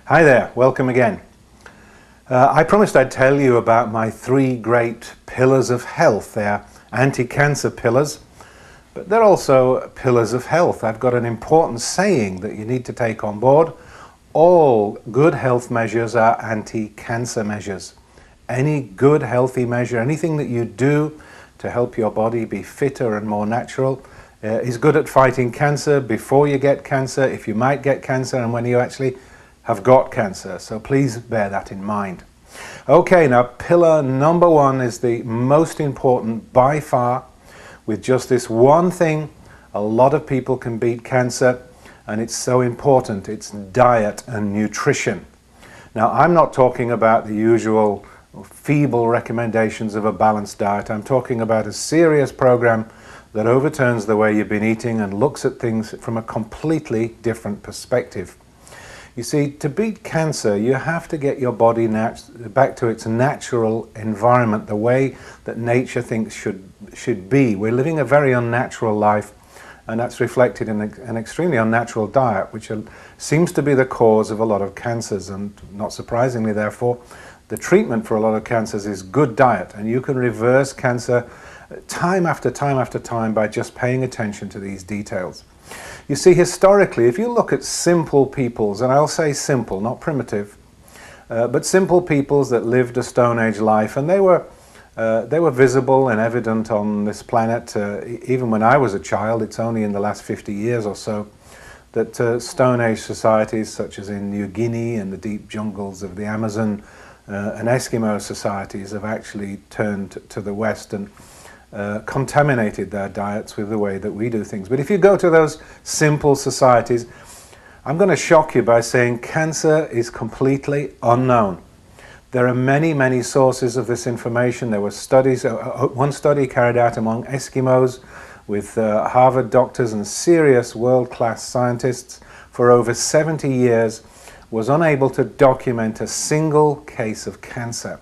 Hi there, welcome again. I promised I'd tell you about my three great pillars of health. They're anti-cancer pillars, but they're also pillars of health. I've got an important saying that you need to take on board. All good health measures are anti-cancer measures. Any good healthy measure, anything that you do to help your body be fitter and more natural is good at fighting cancer before you get cancer, if you might get cancer, and when you actually have got cancer. So please bear that in mind. Okay, now pillar number one is the most important by far. With just this one thing, a lot of people can beat cancer, and it's so important. It's diet and nutrition. Now, I'm not talking about the usual feeble recommendations of a balanced diet. I'm talking about a serious program that overturns the way you've been eating and looks at things from a completely different perspective. You see, to beat cancer, you have to get your body back to its natural environment, the way that nature thinks should be. We're living a very unnatural life, and that's reflected in an extremely unnatural diet, which seems to be the cause of a lot of cancers. And not surprisingly, therefore, the treatment for a lot of cancers is good diet, and you can reverse cancer time after time after time by just paying attention to these details. You see, historically, if you look at simple peoples, and I'll say simple, not primitive, but simple peoples that lived a Stone Age life, and they were visible and evident on this planet even when I was a child. It's only in the last 50 years or so that Stone Age societies, such as in New Guinea and the deep jungles of the Amazon, and Eskimo societies have actually turned to the West and contaminated their diets with the way that we do things. But if you go to those simple societies, I'm going to shock you by saying cancer is completely unknown. There are many, many sources of this information. There were studies, one study carried out among Eskimos with Harvard doctors and serious world-class scientists for over 70 years was unable to document a single case of cancer.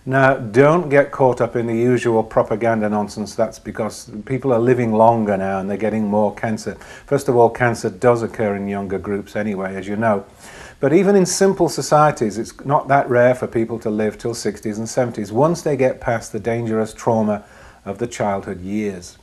Now, don't get caught up in the usual propaganda nonsense. That's because people are living longer now and they're getting more cancer. First of all, cancer does occur in younger groups anyway, as you know. But even in simple societies, it's not that rare for people to live till 60s and 70s once they get past the dangerous trauma of the childhood years.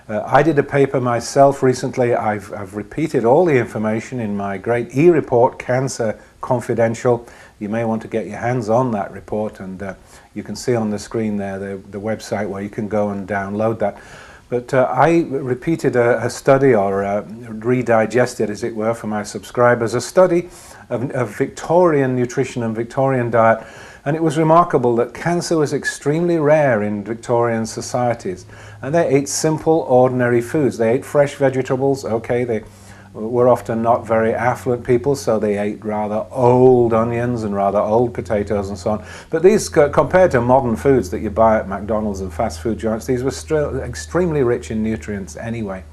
I did a paper myself recently. I've repeated all the information in my great e-report, Cancer Confidential. You may want to get your hands on that report, and you can see on the screen there the website where you can go and download that. But I repeated a study, or redigested, as it were, for my subscribers, a study of Victorian nutrition and Victorian diet. And it was remarkable that cancer was extremely rare in Victorian societies. And they ate simple, ordinary foods. They ate fresh vegetables. Okay, they were often not very affluent people, so they ate rather old onions and rather old potatoes and so on. But these, compared to modern foods that you buy at McDonald's and fast food joints, these were still extremely rich in nutrients anyway.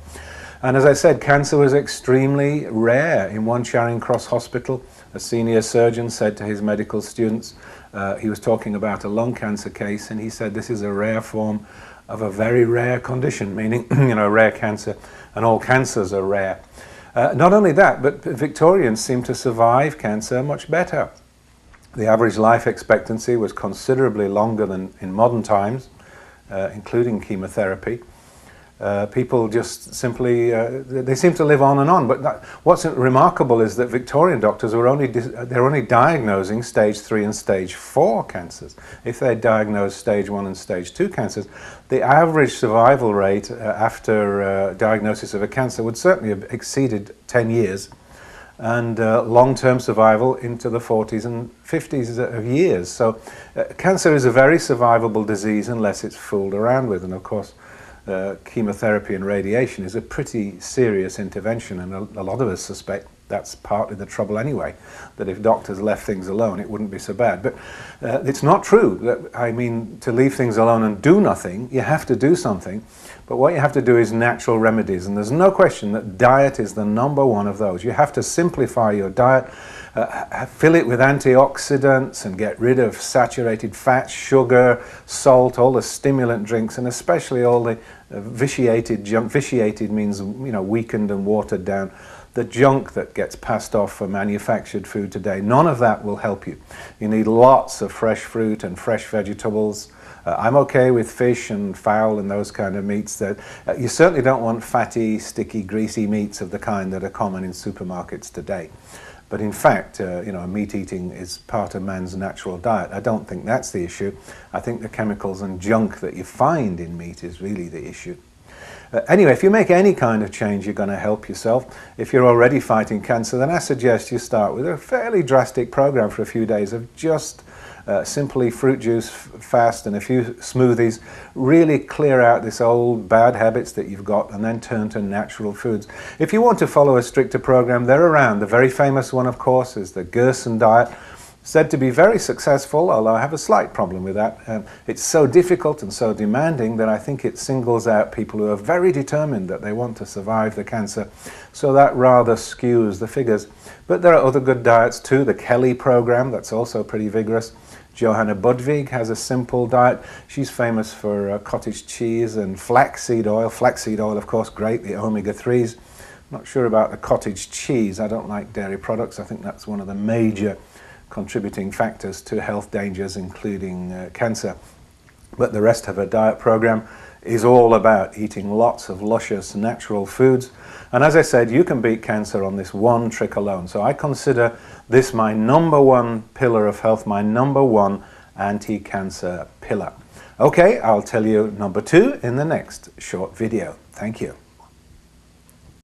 And as I said, cancer was extremely rare. In one Charing Cross hospital, a senior surgeon said to his medical students, he was talking about a lung cancer case, and he said this is a rare form of a very rare condition, meaning, rare cancer, and all cancers are rare. Not only that, but Victorians seem to survive cancer much better. The average life expectancy was considerably longer than in modern times, including chemotherapy. People just simply, they seem to live on and on. But what's remarkable is that Victorian doctors they're only diagnosing stage 3 and stage 4 cancers. If they diagnose stage 1 and stage 2 cancers, the average survival rate after diagnosis of a cancer would certainly have exceeded 10 years, and long-term survival into the 40s and 50s of years. So cancer is a very survivable disease unless it's fooled around with, and of course chemotherapy and radiation is a pretty serious intervention, and a lot of us suspect that's partly the trouble anyway, that if doctors left things alone it wouldn't be so bad. But it's not true. I mean, to leave things alone and do nothing, you have to do something, but what you have to do is natural remedies, and there's no question that diet is the number one of those. You have to simplify your diet, fill it with antioxidants and get rid of saturated fat, sugar, salt, all the stimulant drinks, and especially all the vitiated junk. Vitiated means, weakened and watered down the junk that gets passed off for manufactured food today. None of that will help you. You need lots of fresh fruit and fresh vegetables. I'm okay with fish and fowl and those kind of meats. That you certainly don't want fatty, sticky, greasy meats of the kind that are common in supermarkets today. But in fact, meat eating is part of man's natural diet. I don't think that's the issue. I think the chemicals and junk that you find in meat is really the issue. Anyway, if you make any kind of change, you're going to help yourself. If you're already fighting cancer, then I suggest you start with a fairly drastic program for a few days of just simply fruit juice fast and a few smoothies. Really clear out this old bad habits that you've got and then turn to natural foods. If you want to follow a stricter program, they're around. The very famous one, of course, is the Gerson diet. Said to be very successful, although I have a slight problem with that. It's so difficult and so demanding that I think it singles out people who are very determined that they want to survive the cancer. So that rather skews the figures. But there are other good diets too. The Kelly program, that's also pretty vigorous. Johanna Budvig has a simple diet. She's famous for cottage cheese and flaxseed oil. Flaxseed oil, of course, great, the omega-3s. Not sure about the cottage cheese. I don't like dairy products. I think that's one of the major contributing factors to health dangers, including cancer. But the rest of her diet program is all about eating lots of luscious natural foods. And as I said, you can beat cancer on this one trick alone. So I consider this my number one pillar of health, my number one anti-cancer pillar. Okay, I'll tell you number two in the next short video. Thank you.